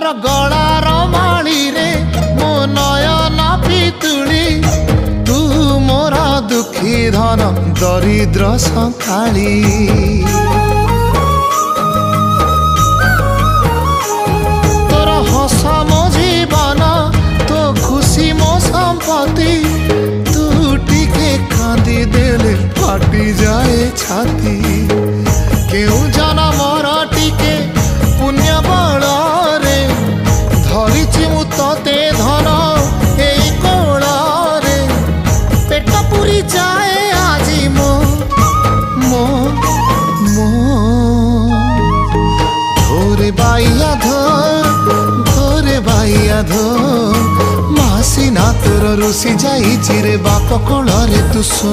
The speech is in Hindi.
मोर गलार माली रे मो नयन पितुली तू मोर दुखी धन दरिद्र संकाली तोर हस मो जीवन तो खुशी मो संपत्ति तू टिके कांदी देले फाटी जाए छाती केउ जनमर टिके पुण्य बल रे धरिछि मु तते धन एई कोल रे पेट पुरी जाए आजी मो मो मो धोरे बाइया धो मासी ना तोर रुसी जाई चिरे बाप कोल रे तू सो